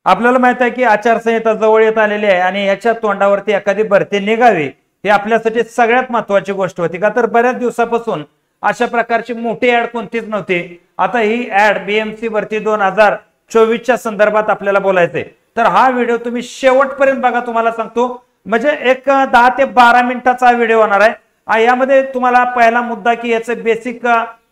आपल्याला माहित आहे की आचारसंहिता जवळ येत आलेली आहे आणि याच्या तोंडावरती एखादी भरती निघावी ही आपल्यासाठी सगळ्यात महत्वाची गोष्ट होती. का तर बऱ्याच दिवसापासून अशा प्रकारची मोठी ऍड कोणतीच नव्हती. आता ही ऍड बीएमसी भरती 2024च्या संदर्भात आपल्याला बोलायचंय. तर हा व्हिडिओ तुम्ही शेवटपर्यंत बघा. तुम्हाला सांगतो म्हणजे एक 10 ते 12 मिनिटाचा व्हिडिओ होणार आहे. यामध्ये तुम्हाला पहिला मुद्दा की याचं बेसिक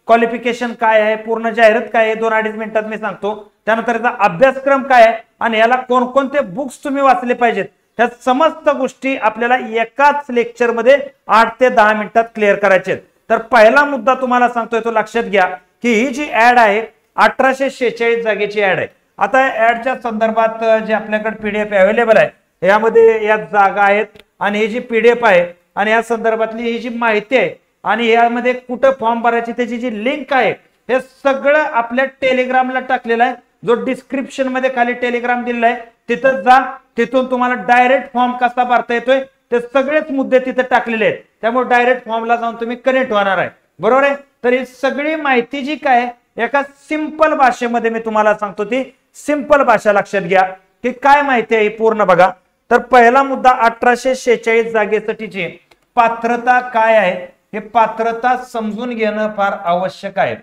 क्वालिफिकेशन काय आहे, पूर्ण जाहिरात काय आहे 2-2.5 मिनिटात मी सांगतो. त्यानंतर याचा अभ्यासक्रम काय आहे आणि याला कोणकोणते बुक्स तुम्ही वाचले पाहिजेत ह्या समस्त गोष्टी आपल्याला एकाच लेक्चर मध्ये 8 ते 10 मिनिटात क्लिअर करायचे आहेत. तर पहिला मुद्दा तुम्हाला सांगतोय तो लक्षात घ्या की ही जी ऍड आहे 1846 जागेची ऍड आहे. आता ऍडच्या संदर्भात जे आपल्याकडे पीडीएफ अवेलेबल आहे यामध्ये या जागा आहेत आणि ही जी पीडीएफ आहे आणि या संदर्भातली ही जी माहिती आहे आणि यामध्ये कुठं फॉर्म भरायची त्याची जी लिंक आहे हे सगळं आपल्या टेलिग्रामला टाकलेलं आहे. जो डिस्क्रिप्शन मध्ये खाली टेलिग्राम दिलेला आहे तिथं जा, तिथून तुम्हाला डायरेक्ट फॉर्म कसा भरता येतोय ते सगळेच मुद्दे तिथे टाकलेले आहेत. त्यामुळे डायरेक्ट फॉर्मला जाऊन तुम्ही कनेक्ट होणार आहे. बरोबर आहे. तर ही सगळी माहिती जी काय एका सिंपल भाषेमध्ये मी तुम्हाला सांगतो ती सिंपल भाषा लक्षात घ्या की काय माहिती आहे पूर्ण बघा. तर पहिला मुद्दा 1846 जागेसाठीची पात्रता काय आहे हे पात्रता समजून घेणं फार आवश्यक आहे.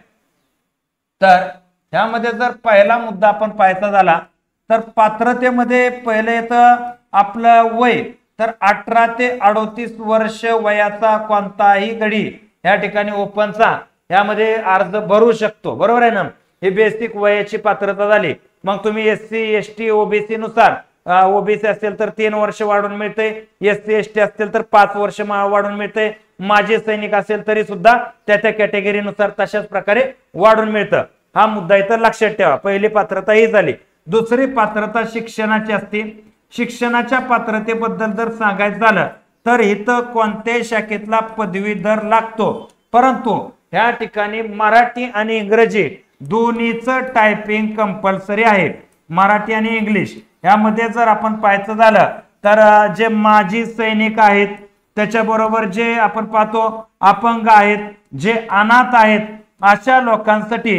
तर त्यामध्ये जर पहिला मुद्दा आपण पाहायचा झाला तर पात्रतेमध्ये पहिले येतं आपलं वय. तर 18 ते 38 वर्ष वयाचा कोणताही गडी या ठिकाणी ओपनचा यामध्ये अर्ज भरू शकतो. बरोबर आहे ना. ही बेसिक वयाची पात्रता झाली. मग तुम्ही एससी एसटी ओबीसी नुसार ओबीसी असेल तर 3 वर्ष वाढून मिळते, एससी एसटी असेल तर 5 वर्ष वाढून मिळते, माजी सैनिक असेल तरी सुद्धा त्या कॅटेगरीनुसार तशाच प्रकारे वाढून मिळतं. हा मुद्दा इथं लक्षात ठेवा. पहिली पात्रता ही झाली. दुसरी पात्रता शिक्षणाची असते. शिक्षणाच्या पात्रतेबद्दल जर सांगायचं झालं तर इथं कोणत्याही शाखेतला पदवीधर लागतो, परंतु या ठिकाणी मराठी आणि इंग्रजी दोन्हीचं टायपिंग कंपल्सरी आहे. मराठी आणि इंग्लिश यामध्ये जर आपण पाहायचं झालं तर जे माजी सैनिक आहेत त्याच्याबरोबर जे आपण पाहतो अपंग आहेत, जे अनाथ आहेत अशा लोकांसाठी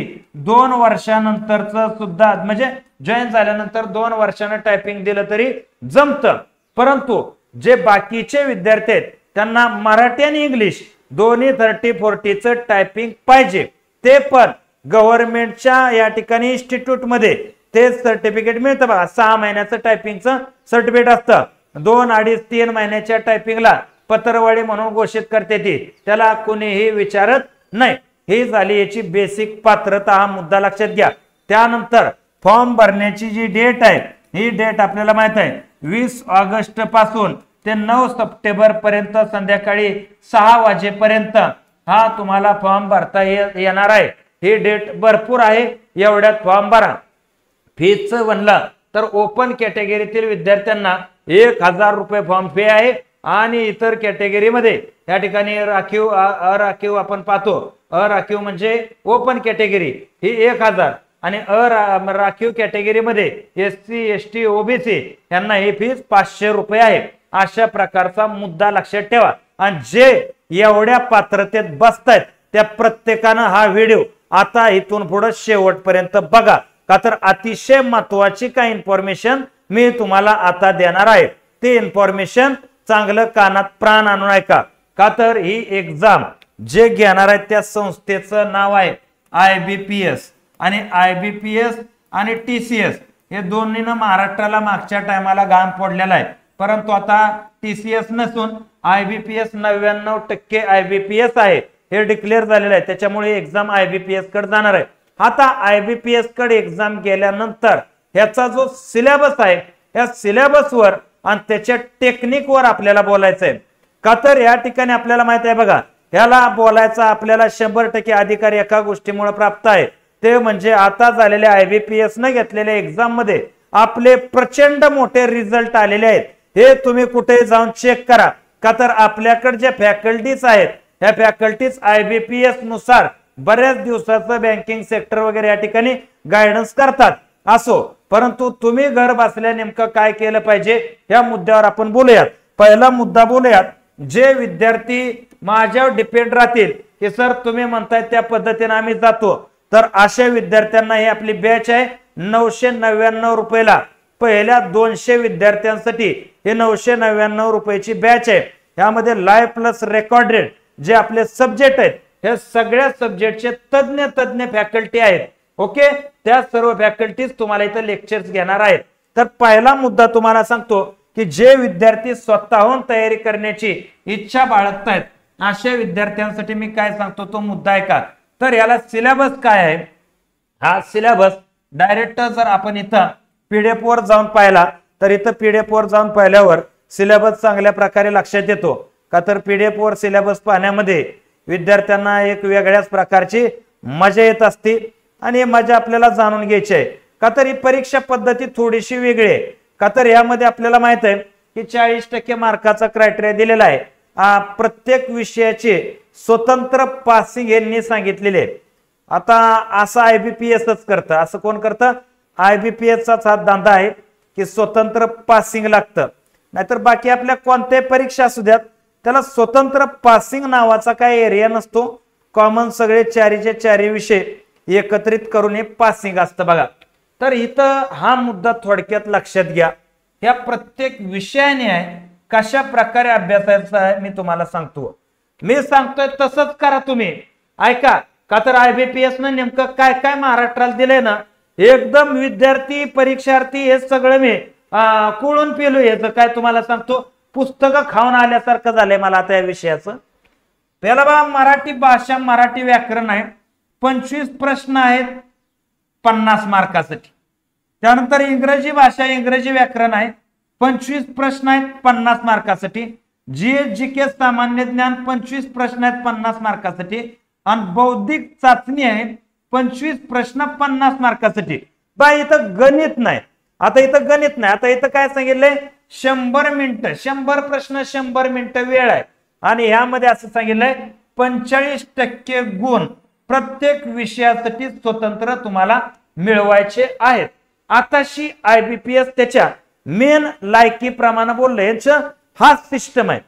2 वर्षानंतरच सुद्धा म्हणजे जॉईन झाल्यानंतर 2 वर्षानं टायपिंग दिलं तरी जमतं. परंतु जे बाकीचे विद्यार्थी आहेत त्यांना मराठी आणि इंग्लिश दोन्ही 30-40चं टायपिंग पाहिजे. ते पण गव्हर्नमेंटच्या या ठिकाणी इन्स्टिट्यूट मध्ये ते सर्टिफिकेट मिळतं बघा. 6 महिन्याचं टायपिंगचं सर्टिफिकेट असतं. 2, 2.5, 3 महिन्याच्या टायपिंगला पत्रवाडी म्हणून घोषित करते ती, त्याला कोणीही विचारत नाही. ही झाली याची बेसिक पात्रता. हा मुद्दा लक्षात घ्या. त्यानंतर फॉर्म भरण्याची जी डेट आहे ही डेट आपल्याला माहित आहे 20 ऑगस्ट पासून ते 9 सप्टेंबर पर्यंत संध्याकाळी 6 वाजेपर्यंत हा तुम्हाला फॉर्म भरता येणार आहे. ही डेट भरपूर आहे. एवढ्यात फॉर्म भरा. फीचं म्हणलं तर ओपन कॅटेगरीतील विद्यार्थ्यांना 1000 रुपये फॉर्म फी आहे आणि इतर कॅटेगरीमध्ये या ठिकाणी राखीव अराखीव आपण पाहतो. अराखीव म्हणजे ओपन कॅटेगरी ही 1000 आणि राखीव कॅटेगरीमध्ये एससी एसटी ओबीसी यांना ही फीस 500 रुपये आहे. अशा प्रकारचा मुद्दा लक्षात ठेवा. आणि जे एवढ्या पात्रतेत बसतायत त्या प्रत्येकानं हा व्हिडिओ आता इथून पुढे शेवटपर्यंत बघा. का तर अतिशय महत्वाची काही इन्फॉर्मेशन मी तुम्हाला आता देणार आहे. ते इन्फॉर्मेशन चांगलं कानात प्राण आणून ऐका. का तर ही एक्झाम जे घेणार आहेत त्या संस्थेचं नाव आहे IBPS आणि IBPS आणि TCS हे दोन्हीनं महाराष्ट्राला मागच्या टायमाला घाम फोडलेला आहे. परंतु आता TCS नसून IBPS 99% IBPS आहे हे डिक्लेअर झालेलं आहे. त्याच्यामुळे एक्झाम IBPS कडे जाणार आहे. आता IBPS कडे एक्झाम गेल्यानंतर ह्याचा जो सिलेबस आहे या सिलेबसवर आणि त्याच्या टेक्निकवर आपल्याला बोलायचं आहे. का तर या ठिकाणी आपल्याला माहित आहे बघा ह्याला बोलायचा आपल्याला 100% अधिकार एका गोष्टीमुळे प्राप्त आहे. ते म्हणजे आता झालेल्या IBPS न घेतलेल्या एक्झाम मध्ये आपले प्रचंड मोठे रिझल्ट आलेले आहेत. हे तुम्ही कुठे जाऊन चेक करा. का तर आपल्याकडे जे फॅकल्टीज आहेत ह्या फॅकल्टीज IBPS नुसार बऱ्याच दिवसाचं बँकिंग सेक्टर वगैरे या ठिकाणी गायडन्स करतात. असो परंतु तुम्ही घर बसल्या नेमकं काय केलं पाहिजे या मुद्द्यावर आपण बोलूयात. पहिला मुद्दा बोलूयात. जे विद्यार्थी माझ्यावर डिपेंड राहतील की सर तुम्ही म्हणताय त्या पद्धतीने आम्ही जातो तर अशा विद्यार्थ्यांना ही आपली बॅच आहे 999 रुपयाला पहिल्या 200 विद्यार्थ्यांसाठी हे 999 रुपयाची बॅच आहे। यामध्ये लाईव्ह प्लस रेकॉर्डेड जे आपले सब्जेक्ट आहेत हे सगळ्या सब्जेक्टचे तज्ञ फॅकल्टी आहेत। ओके, त्या सर्व फॅकल्टीज तुम्हाला इथे लेक्चर्स घेणार आहेत। तर पहिला मुद्दा तुम्हाला सांगतो की जे विद्यार्थी स्वतःहून तयारी करण्याची इच्छा बाळगतायत अशा विद्यार्थ्यांसाठी मी काय सांगतो तो मुद्दा आहे का, तर याला सिलेबस काय आहे, हा सिलेबस डायरेक्ट जर आपण इथं पीडीएफ वर जाऊन पाहिला तर इथं पीडीएफ वर जाऊन पाहिल्यावर सिलेबस चांगल्या प्रकारे लक्षात येतो का, तर पीडीएफ वर सिलेबस पाहण्यामध्ये विद्यार्थ्यांना एक वेगळ्याच प्रकारची मजा येत असते आणि ही मजा आपल्याला जाणून घ्यायची आहे का, तर ही परीक्षा पद्धती थोडीशी वेगळी आहे का, तर यामध्ये आपल्याला माहित आहे की 40% मार्काचा क्रायटेरिया दिलेला आहे। प्रत्येक विषयाचे स्वतंत्र पासिंग यांनी सांगितलेले आहे। आता असं IBPS करतं, असं कोण करतं, IBPS चा हा धंदा आहे की स्वतंत्र पासिंग लागतं, नाहीतर बाकी आपल्या कोणत्याही परीक्षा असू द्यात त्याला स्वतंत्र पासिंग नावाचा काही एरिया नसतो। कॉमन सगळे चारीचे चारी विषय एकत्रित करून हे पासिंग असतं बघा। तर इथं हा मुद्दा थोडक्यात लक्षात घ्या, या प्रत्येक विषयाने आहे कशा प्रकारे अभ्यासायचा आहे मी तुम्हाला सांगतो। मी सांगतोय तसंच करा तुम्ही, ऐका का, तर IBPS ने नेमकं काय काय महाराष्ट्राला दिलंय ना, एकदम विद्यार्थी परीक्षार्थी हे सगळं मी कुळून पेलो याचं काय तुम्हाला सांगतो, पुस्तकं खाऊन आल्यासारखं झालंय मला आता या विषयाचं। पहिला बा मराठी भाषा मराठी व्याकरण आहे, 25 प्रश्न आहेत 50 मार्कासाठी। त्यानंतर इंग्रजी भाषा इंग्रजी व्याकरण आहे, 25 प्रश्न आहेत 50 मार्कासाठी। GS सामान्य ज्ञान 25 प्रश्न आहेत 50 मार्कासाठी आणि बौद्धिक चाचणी आहे 25 प्रश्न 50 मार्कासाठी। बा इथं गणित नाही, आता इथं गणित नाही, आता इथं काय सांगितलंय 100 मिनिटं, 100 प्रश्न 100 मिनिटं वेळ आहे आणि यामध्ये असं सांगितलंय 45% गुण प्रत्येक विषयासाठी स्वतंत्र तुम्हाला मिळवायचे आहेत। आताशी IBPS त्याच्या मेन लायकी प्रमाणे बोललं, याचं हा सिस्टम आहे।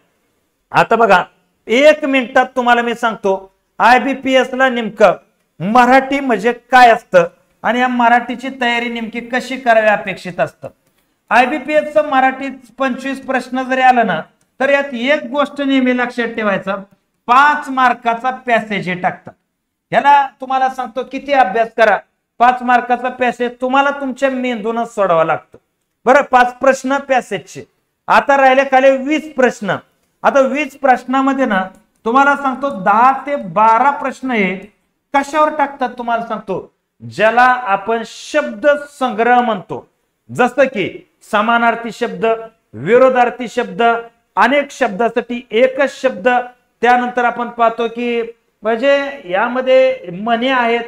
आता बघा 1 मिनिटात तुम्हाला मी सांगतो IBPS ला नेमकं मराठी म्हणजे काय असतं आणि या मराठीची तयारी नेमकी कशी करावी अपेक्षित असतं। IBPS चं मराठी 25 प्रश्न जरी आलं ना तर यात एक गोष्ट नेहमी लक्षात ठेवायचा, 5 मार्काचा पॅसेज हे टाकतात। याला तुम्हाला सांगतो किती अभ्यास करा, 5 मार्काचा पॅसेज तुम्हाला तुमच्या मेंदूनच सोडवा लागतो बरं। 5 प्रश्न पॅसेजचे, आता राहिले खाली 20 प्रश्न। आता 20 प्रश्नामध्ये ना तुम्हाला सांगतो 10 ते 12 प्रश्न हे कशावर टाकतात तुम्हाला सांगतो, ज्याला आपण शब्द संग्रह म्हणतो, जसं की समानार्थी शब्द, विरोधार्थी शब्द, अनेक शब्दासाठी एकच शब्द, त्यानंतर आपण पाहतो की म्हणजे यामध्ये म्हणे आहेत,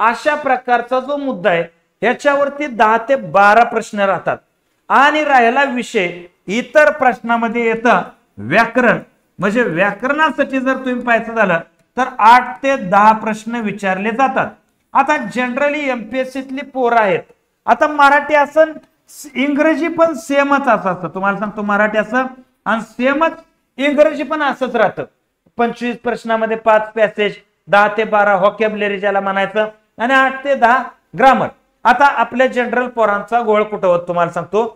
अशा प्रकारचा जो मुद्दा आहे याच्यावरती 10 ते 12 प्रश्न राहतात। आणि राहिला विषय इतर प्रश्नामध्ये येतं व्याकरण, म्हणजे व्याकरणासाठी जर तुम्ही पाहायचं झालं तर 8 ते 10 प्रश्न विचारले जातात। आता जनरली MPSCतली पोरं आहेत, आता मराठी असं इंग्रजी पण सेमच असं तुम्हाला सांगतो, मराठी असं आणि सेमच इंग्रजी पण असंच राहतं। 25 प्रश्नामध्ये 5 पॅसेज, 10 ते 12 व्होकॅब्युलरी ज्याला म्हणायचं आणि 8 ते 10 ग्रामर। आता आपल्या जनरल पोरांचा गोळ कुठं होत तुम्हाला सांगतो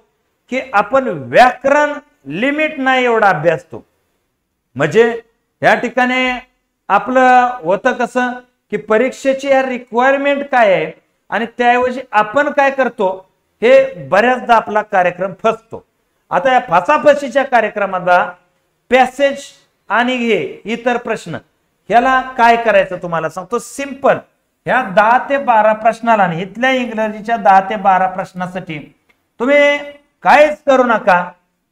की आपण व्याकरण लिमिट नाही एवढा अभ्यास तो, म्हणजे या ठिकाणी आपलं होतं कसं की परीक्षेची या रिक्वायरमेंट काय आहे आणि त्याऐवजी आपण काय करतो हे बऱ्याचदा आपला कार्यक्रम फसतो। आता या फासाफशीच्या कार्यक्रमाला पॅसेज आणि हे इतर प्रश्न ह्याला काय करायचं तुम्हाला सांगतो, सिंपल ह्या 10 ते 12 प्रश्नाला आणि इथल्या इंग्रजीच्या 10 ते 12 प्रश्नासाठी तुम्ही काहीच करू नका।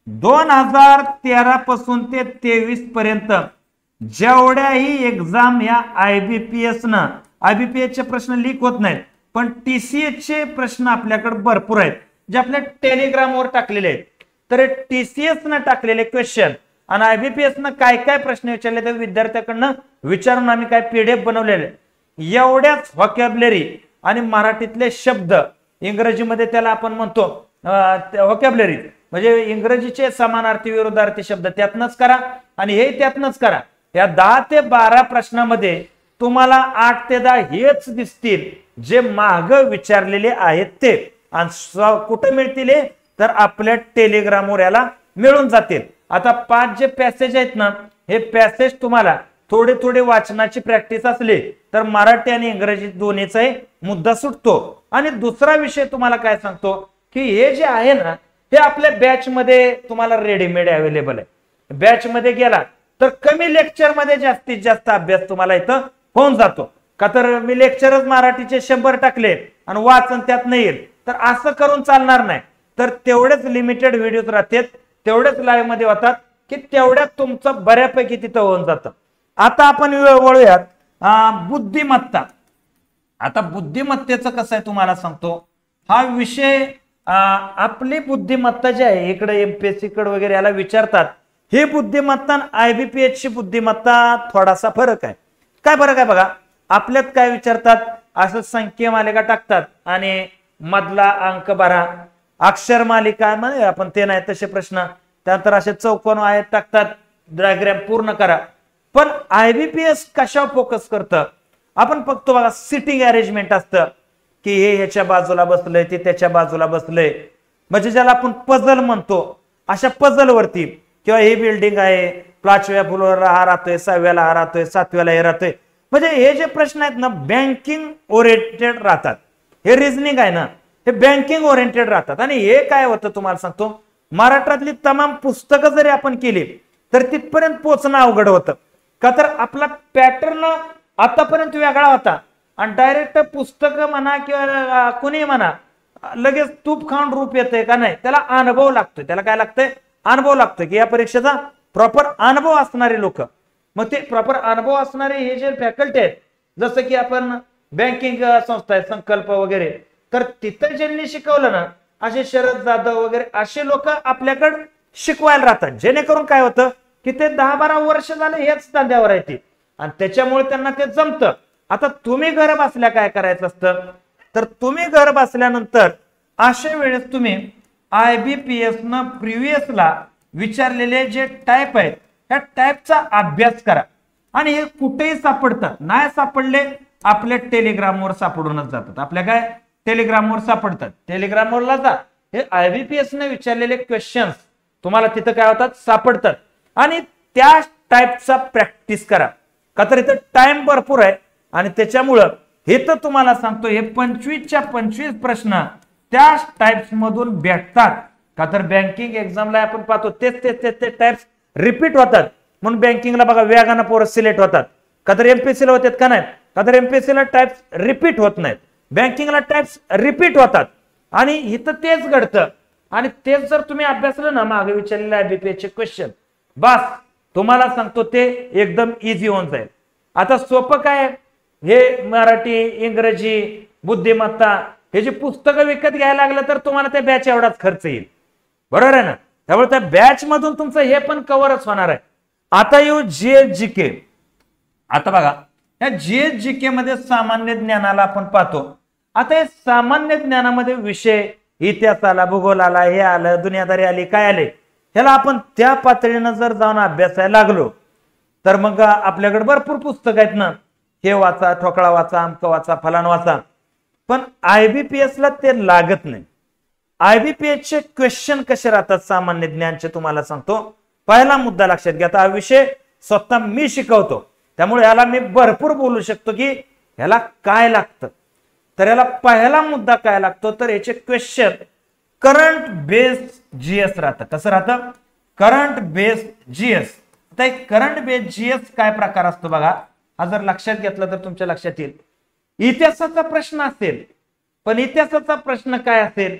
2013 पासून ते 23 पर्यंत जेवढ्याही एक्झाम या IBPS चे प्रश्न लीक होत नाहीत, पण TCS चे प्रश्न आपल्याकडे भरपूर आहेत जे आपल्या टेलिग्रामवर टाकलेले आहेत। तर TCS न टाकलेले क्वेश्चन आणि IBPS न काय काय प्रश्न विचारले ते विद्यार्थ्यांकडनं विचारून आम्ही काय PDF बनवलेले, एवढ्याच व्होकॅब्युलरी आणि मराठीतले शब्द, इंग्रजीमध्ये त्याला आपण म्हणतो व्होकॅब्युलरी, म्हणजे इंग्रजीचे समानार्थी विरोधार्थी शब्द त्यातनच करा आणि हे त्यातनच करा। या 10 ते 12 प्रश्नामध्ये तुम्हाला 8 ते 10 हेच दिसतील जे माग विचारलेले आहेत ते, आणि कुठे मिळतील तर आपल्या टेलिग्रामवर याला मिळून जातील. आता 5 जे पॅसेज आहेत ना, हे पॅसेज तुम्हाला थोडे थोडे वाचनाची प्रॅक्टिस असली तर मराठी आणि इंग्रजी दोन्हीचाही मुद्दा सुटतो. आणि दुसरा विषय तुम्हाला काय सांगतो की हे जे आहे ना, हे आपल्या बॅच मध्ये तुम्हाला रेडीमेड अवेलेबल आहे. बॅच मध्ये गेला तर कमी लेक्चर मध्ये जास्तीत जास्त अभ्यास तुम्हाला इथं होऊन जातो. का तर मी लेक्चरच मराठीचे 100 टाकले आणि वाचन त्यात नाही येईल तर असं करून चालणार नाही. तर तेवढेच लिमिटेड व्हिडिओज राहतात, तेवढेच लाईव्ह मध्ये होतात की तेवढ्यात तुमचं बऱ्यापैकी तिथं होऊन जातं. आता आपण वळूयात बुद्धिमत्ता. आता बुद्धिमत्तेचं कसं आहे तुम्हाला सांगतो. हा विषय आपली बुद्धिमत्ता जी आहे इकडे एमपीएससी कडे वगैरे याला विचारतात. ही बुद्धिमत्ता आयबीपीएस ची बुद्धिमत्ता थोडासा फरक आहे. काय फरक आहे बघा. आपल्यात काय विचारतात, असं संख्या मालिका टाकतात आणि मधला अंक भरा, अक्षर मालिका म्हणजे आपण ते नाही तसे प्रश्न, त्यानंतर असे चौकोन आयत टाकतात, डायग्राम पूर्ण करा. पण आयबीपीएस कशावर फोकस करतं, आपण फक्त बघा सिटिंग अरेंजमेंट असतं की हे ह्याच्या बाजूला बसलंय ते त्याच्या बाजूला बसलंय, म्हणजे ज्याला आपण पझल म्हणतो. अशा पझल वरती किंवा ही बिल्डिंग आहे, 5व्या फ्लोअरला हा राहतोय, 6व्याला हा राहतोय, 7व्याला हे राहतोय, म्हणजे हे जे प्रश्न आहेत ना बँकिंग ओरिएंटेड राहतात. हे रिझनिंग आहे ना, हे बँकिंग ओरिएंटेड राहतात. आणि हे काय होतं तुम्हाला सांगतो, महाराष्ट्रातली तमाम पुस्तकं जरी आपण केली तर तिथपर्यंत पोहोचणं अवघड होतं. का तर आपला पॅटर्न आतापर्यंत वेगळा होता आणि डायरेक्ट पुस्तक म्हणा किंवा कोणी म्हणा लगेच तूप खाऊन रूप येतंय का नाही, त्याला अनुभव लागतोय. त्याला काय लागतंय, अनुभव लागतोय की या परीक्षेचा प्रॉपर अनुभव असणारे लोक. मग ते प्रॉपर अनुभव असणारे हे जे फॅकल्टी आहेत, जसं की आपण बँकिंग संस्था आहे संकल्प वगैरे, तर तिथं ज्यांनी शिकवलं ना असे शरद जाधव वगैरे असे लोक आपल्याकडे शिकवायला राहतात. जेणेकरून काय होतं की ते 10-12 वर्ष झाले हेच धंद्यावर आहे ते आणि त्याच्यामुळे त्यांना ते जमतं. आता तुम्ही घर बसल्या काय करायचं असतं, तर तुम्ही घर बसल्यानंतर अशा वेळेस तुम्ही आयबीपीएस न प्रिव्हियसला विचारलेले जे टाईप आहेत त्या टाईपचा अभ्यास करा. आणि हे कुठेही सापडतात, नाही सापडले आपल्या टेलिग्रामवर सापडूनच जातात. आपल्या काय टेलिग्रामवर सापडतात, टेलिग्रामवरला जा. हे आयबीपीएस ने विचारलेले क्वेश्चन्स तुम्हाला तिथं काय होतात, सापडतात. आणि त्या टाईपचा प्रॅक्टिस करा. का तर इथं टाइम भरपूर आहे आणि त्याच्यामुळं हे तर तुम्हाला सांगतो हे 25च्या 25 प्रश्न त्या टाइप्स मधून भेटतात. का तर बँकिंग एक्झामला आपण पाहतो तेच टाइप्स रिपीट होतात. म्हणून बँकिंगला बघा वेगानं पोरं सिलेक्ट होतात. का तर एमपीएससीला होतात का नाही, का तर एमपीएससीला टाइप्स रिपीट होत नाहीत, बँकिंगला टाइप्स रिपीट होतात. आणि इथं तेच घडतं. आणि तेच जर तुम्ही अभ्यासलं ना मागे विचारलेले आयबीपीएसचे क्वेश्चन, बस तुम्हाला सांगतो ते एकदम इझी होऊन जाईल. आता सोपं काय, हे मराठी इंग्रजी बुद्धिमत्ता हे जे पुस्तकं विकत घ्यायला लागलं तर तुम्हाला त्या बॅच एवढाच खर्च येईल, बरोबर आहे ना. त्यामुळे त्या बॅच मधून तुमचं हे पण कव्हरच होणार आहे. आता येऊ जीएस जीके. आता बघा या जीएस जीके मध्ये सामान्य ज्ञानाला आपण पाहतो. आता हे सामान्य ज्ञानामध्ये विषय इतिहास आला, भूगोल आला, हे आलं, दुनियादारी आली, काय आले, ह्याला आपण त्या पातळीनं जर जाऊन अभ्यासायला लागलो तर मग आपल्याकडे भरपूर पुस्तक आहेत ना, हे वाचा, ठोकळा वाचा, अमक वाचा, फलान वाचा. पण आयबीपीएस ला ते लागत नाही. आयबीपीएस चे क्वेश्चन कसे राहतात सामान्य ज्ञानचे तुम्हाला सांगतो. पहिला मुद्दा लक्षात घ्या. हा विषय स्वतः मी शिकवतो त्यामुळे याला मी भरपूर बोलू शकतो की ह्याला काय लागतं. तर याला पहिला मुद्दा काय लागतो, तर याचे क्वेश्चन करंट बेस्ड जीएस राहतं. कसं राहतं, करंट बेस्ड जीएस. आता एक करंट बेस्ड जीएस काय प्रकार असतो बघा, हा जर लक्षात घेतला तर तुमच्या लक्षात येईल. इतिहासाचा प्रश्न असेल, पण इतिहासाचा प्रश्न काय असेल,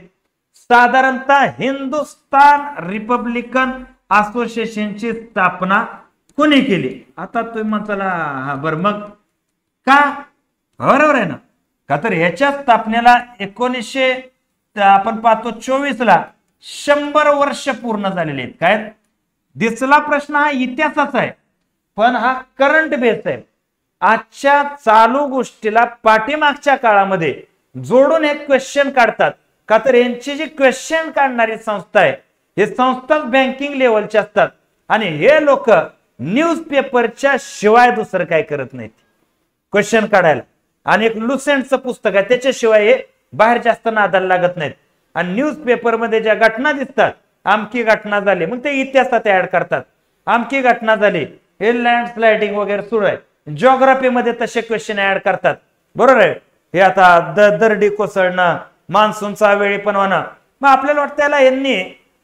साधारणतः हिंदुस्थान रिपब्लिकन असोसिएशनची स्थापना कोणी केली. आता तुम्ही म्हणताला हा बरं मग का, बरोबर आहे ना. का तर ह्याच्या स्थापनेला 1900 आपण पाहतो 24 ला 100 वर्ष पूर्ण झालेले आहेत. काय दिसला प्रश्न हा इतिहासाचा आहे पण हा करंट बेस आहे. आजच्या चालू गोष्टीला पाठीमागच्या काळामध्ये जोडून एक क्वेश्चन काढतात. का तर यांची जी क्वेश्चन काढणारी संस्था आहे हे संस्था बँकिंग लेवलचे असतात आणि हे लोक न्यूजपेपरच्या शिवाय दुसरं काय करत नाहीत क्वेश्चन काढायला. आणि एक लुसेंटचं पुस्तक आहे त्याच्याशिवाय हे बाहेर जास्त नादाला लागत नाहीत. आणि न्यूज पेपरमध्ये ज्या घटना दिसतात, आमकी घटना झाली, मग ते इतिहासात ऍड करतात, आमकी घटना झाली, हे लँडस्लायडिंग वगैरे सुरू आहे. जिओग्राफीमध्ये तसे क्वेश्चन ऍड करतात, बरोबर आहे. हे आता दरडी कोसळणं, मान्सूनचा वेळी पण होणं, मग आपल्याला वाटतं याला यांनी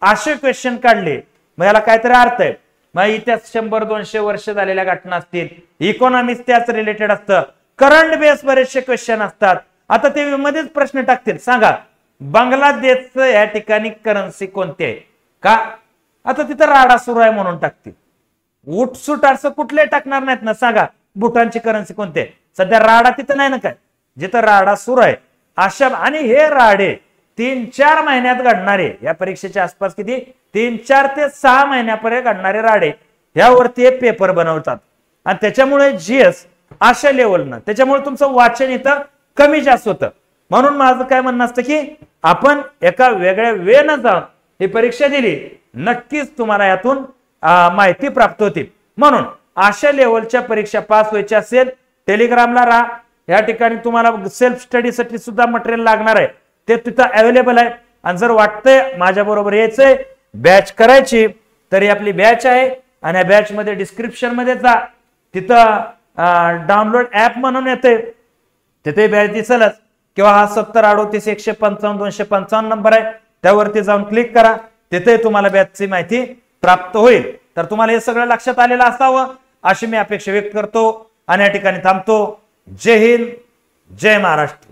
असे क्वेश्चन काढले, मग याला काहीतरी अर्थ आहे. मग इतिहास 100-200 वर्ष झालेल्या घटना असतील, इकॉनॉमिक्स त्याच रिलेटेड असतं, करंट बेस बरेचसे क्वेश्चन असतात. आता ते मध्येच प्रश्न टाकतील, सांगा बांगलादेशचं या ठिकाणी करन्सी कोणती आहे का, आता तिथं राडा सुरू आहे म्हणून टाकतील. उठसूट असं कुठले टाकणार नाहीत ना, सांगा भूटानची करन्सी कोणती आहे. सध्या राडा तिथं नाही ना, काय जिथं राडा सुरू आहे अशा, आणि हे राडे 3-4 महिन्यात घडणारे, या परीक्षेच्या आसपास किती 3-4 ते 6 महिन्यापर्यंत घडणारे राडे, यावरती एक पेपर बनवतात. आणि त्याच्यामुळे जीएस अशा लेवलनं, त्याच्यामुळे तुमचं वाचन इथं कमी जास्त होतं. म्हणून माझं काय म्हणणं असतं की आपण एका वेगळ्या वेनं जाऊन ही परीक्षा दिली, नक्कीच तुम्हाला यातून माहिती प्राप्त होती. म्हणून अशा लेवलच्या परीक्षा पास व्हायची असेल, टेलिग्रामला राहा. या ठिकाणी तुम्हाला सेल्फ स्टडीसाठी सुद्धा मटेरियल लागणार आहे, ते तिथं अवेलेबल आहे. आणि जर वाटतंय माझ्या बरोबर यायचंय, बॅच करायची, तरी आपली बॅच आहे. आणि या बॅच मध्ये डिस्क्रिप्शन मध्ये जा, तिथं डाउनलोड ऍप म्हणून येते, तिथे बॅच दिसेलच, किंवा हा 7038-155-255 नंबर आहे, त्यावरती जाऊन क्लिक करा, तिथे तुम्हाला बॅचची माहिती प्राप्त होईल. तर तुम्हाला हे सगळं लक्षात आलेलं असावं अशी मी अपेक्षा व्यक्त करतो आणि या ठिकाणी थांबतो. जय हिंद, जय महाराष्ट्र.